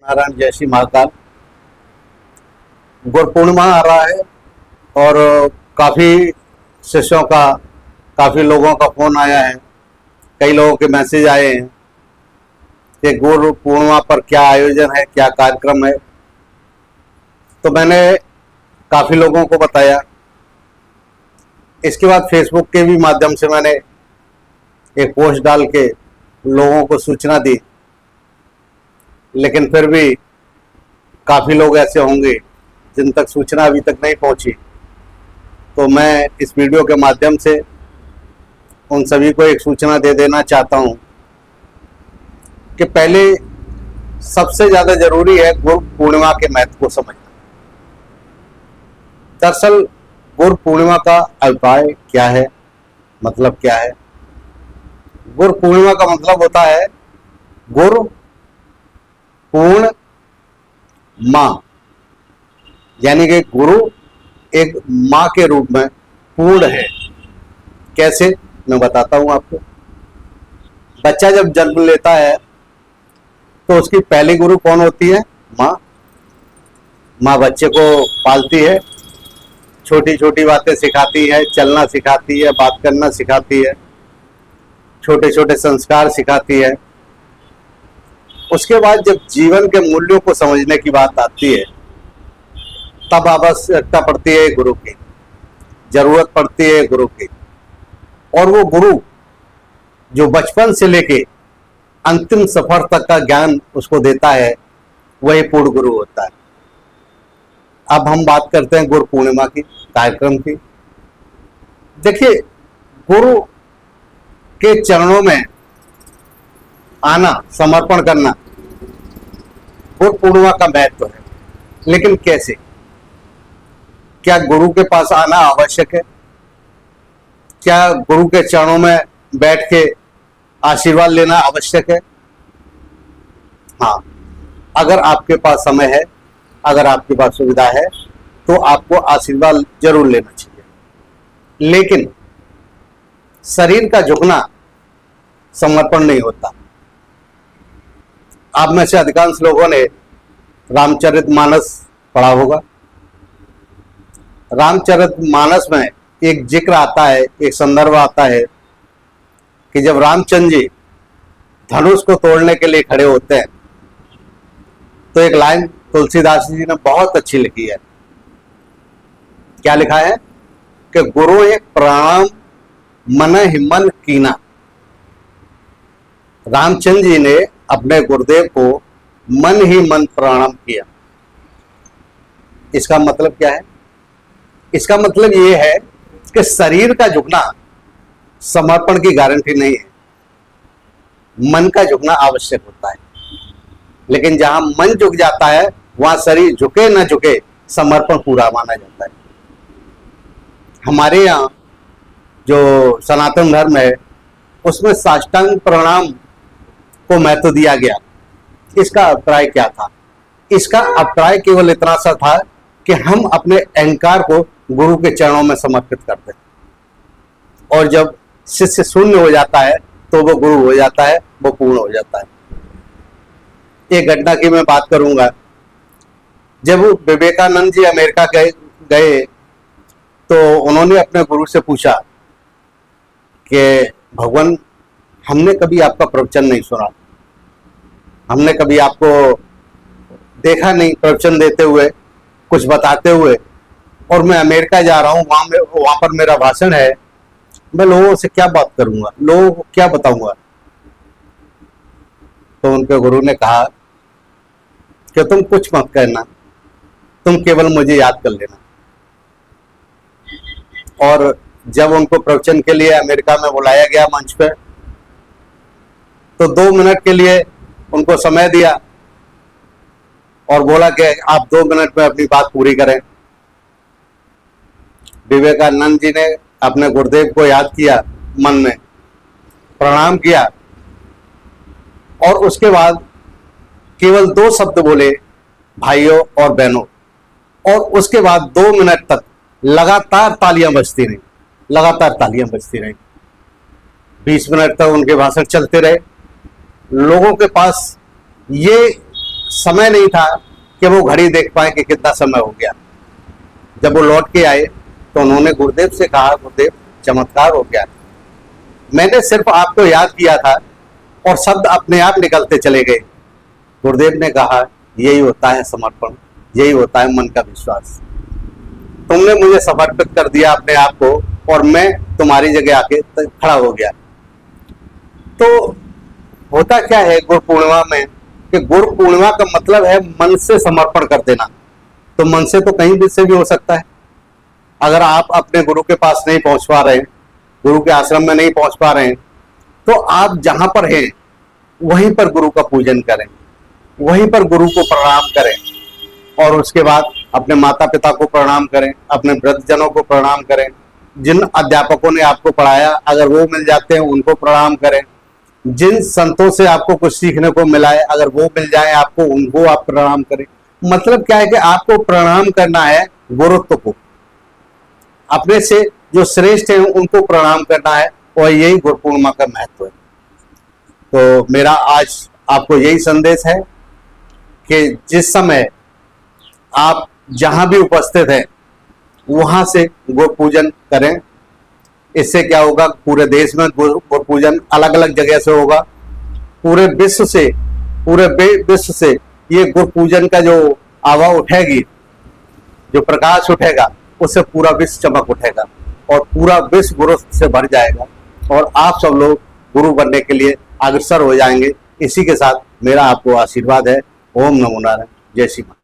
नारायण, जय श्री महाकाल। गुरु पूर्णिमा आ रहा है और काफ़ी शिष्यों का, काफ़ी लोगों का फ़ोन आया है, कई लोगों के मैसेज आए हैं कि गुरु पूर्णिमा पर क्या आयोजन है, क्या कार्यक्रम है। तो मैंने काफ़ी लोगों को बताया। इसके बाद फेसबुक के भी माध्यम से मैंने एक पोस्ट डाल के लोगों को सूचना दी, लेकिन फिर भी काफ़ी लोग ऐसे होंगे जिन तक सूचना अभी तक नहीं पहुंची। तो मैं इस वीडियो के माध्यम से उन सभी को एक सूचना दे देना चाहता हूं कि पहले सबसे ज़्यादा जरूरी है गुरु पूर्णिमा के महत्व को समझना। दरअसल गुरु पूर्णिमा का अभिप्राय क्या है, मतलब क्या है। गुरु पूर्णिमा का मतलब होता है गुरु पूर्ण माँ, यानी कि गुरु एक माँ के रूप में पूर्ण है। कैसे, मैं बताता हूं आपको। बच्चा जब जन्म लेता है तो उसकी पहली गुरु कौन होती है? माँ। माँ बच्चे को पालती है, छोटी छोटी बातें सिखाती है, चलना सिखाती है, बात करना सिखाती है, छोटे छोटे संस्कार सिखाती है। उसके बाद जब जीवन के मूल्यों को समझने की बात आती है तब आवश्यकता पड़ती है गुरु की, जरूरत पड़ती है गुरु की। और वो गुरु जो बचपन से लेके अंतिम सफर तक का ज्ञान उसको देता है, वही पूर्ण गुरु होता है। अब हम बात करते हैं गुरु पूर्णिमा की, कार्यक्रम की। देखिए, गुरु के चरणों में आना, समर्पण करना गुरु पूर्णिमा का महत्व है। लेकिन कैसे? क्या गुरु के पास आना आवश्यक है? क्या गुरु के चरणों में बैठ के आशीर्वाद लेना आवश्यक है? हाँ, अगर आपके पास समय है, अगर आपके पास सुविधा है तो आपको आशीर्वाद जरूर लेना चाहिए। लेकिन शरीर का झुकना समर्पण नहीं होता। आप में से अधिकांश लोगों ने रामचरितमानस पढ़ा होगा। रामचरितमानस में एक जिक्र आता है, एक संदर्भ आता है कि जब रामचंद्र जी धनुष को तोड़ने के लिए खड़े होते हैं तो एक लाइन तुलसीदास जी ने बहुत अच्छी लिखी है। क्या लिखा है कि गुरु एक प्रणाम मन ही मन कीना। रामचंद्र जी ने अपने गुरुदेव को मन ही मन प्रणाम किया। इसका मतलब क्या है? इसका मतलब यह है कि शरीर का झुकना समर्पण की गारंटी नहीं है, मन का झुकना आवश्यक होता है। लेकिन जहां मन झुक जाता है वहां शरीर झुके ना झुके समर्पण पूरा माना जाता है। हमारे यहाँ जो सनातन धर्म है उसमें साष्टांग प्रणाम को महत्व दिया गया। इसका अभिप्राय क्या था? इसका अभिप्राय केवल इतना सा था कि हम अपने अहंकार को गुरु के चरणों में समर्पित करते हैं, और जब शिष्य शून्य हो जाता है तो वो गुरु हो जाता है, वो पूर्ण हो जाता है। एक घटना की मैं बात करूंगा। जब विवेकानंद जी अमेरिका गए तो उन्होंने अपने गुरु से पूछा कि भगवान, हमने कभी आपका प्रवचन नहीं सुना, हमने कभी आपको देखा नहीं प्रवचन देते हुए, कुछ बताते हुए, और मैं अमेरिका जा रहा हूँ, वहां पर मेरा भाषण है, मैं लोगों से क्या बात करूंगा, लोगों को क्या बताऊंगा। तो उनके गुरु ने कहा कि तुम कुछ मत करना, तुम केवल मुझे याद कर लेना। और जब उनको प्रवचन के लिए अमेरिका में बुलाया गया मंच पे, तो 2 मिनट के लिए उनको समय दिया और बोला कि आप 2 मिनट में अपनी बात पूरी करें। विवेकानंद जी ने अपने गुरुदेव को याद किया, मन में प्रणाम किया, और उसके बाद केवल 2 शब्द बोले, भाइयों और बहनों। और उसके बाद 2 मिनट तक लगातार तालियां बजती रही, लगातार तालियां बजती रही। 20 मिनट तक उनके भाषण चलते रहे। लोगों के पास ये समय नहीं था कि वो घड़ी देख पाए कि कितना समय हो गया। जब वो लौट के आए तो उन्होंने गुरुदेव से कहा, गुरुदेव चमत्कार हो गया, मैंने सिर्फ आपको याद किया था और शब्द अपने आप निकलते चले गए। गुरुदेव ने कहा, यही होता है समर्पण, यही होता है मन का विश्वास। तुमने मुझे समर्पित कर दिया अपने आप को और मैं तुम्हारी जगह आके खड़ा हो गया। तो होता क्या है गुरु पूर्णिमा में कि गुरु पूर्णिमा का मतलब है मन से समर्पण कर देना। तो मन से तो कहीं भी से भी हो सकता है। अगर आप अपने गुरु के पास नहीं पहुंच पा रहे हैं, गुरु के आश्रम में नहीं पहुंच पा रहे हैं, तो आप जहां पर हैं वहीं पर गुरु का पूजन करें, वहीं पर गुरु को प्रणाम करें और उसके बाद अपने माता पिता को प्रणाम करें, अपने वृद्धजनों को प्रणाम करें, जिन अध्यापकों ने आपको पढ़ाया अगर वो मिल जाते हैं उनको प्रणाम करें, जिन संतों से आपको कुछ सीखने को मिला है अगर वो मिल जाए आपको, उनको आप प्रणाम करें। मतलब क्या है कि आपको प्रणाम करना है गुरुत्व को, अपने से जो श्रेष्ठ है उनको प्रणाम करना है और यही गुरु पूर्णिमा का महत्व है। तो मेरा आज आपको यही संदेश है कि जिस समय आप जहां भी उपस्थित हैं वहां से गुरु पूजन करें। इससे क्या होगा, पूरे देश में गुरु पूजन अलग अलग जगह से होगा, पूरे विश्व से ये गुरु पूजन का जो आवा उठेगी, जो प्रकाश उठेगा, उससे पूरा विश्व चमक उठेगा और पूरा विश्व गुरु से भर जाएगा और आप सब लोग गुरु बनने के लिए अग्रसर हो जाएंगे। इसी के साथ मेरा आपको आशीर्वाद है। ओम नमो नारायण। जय श्री राम।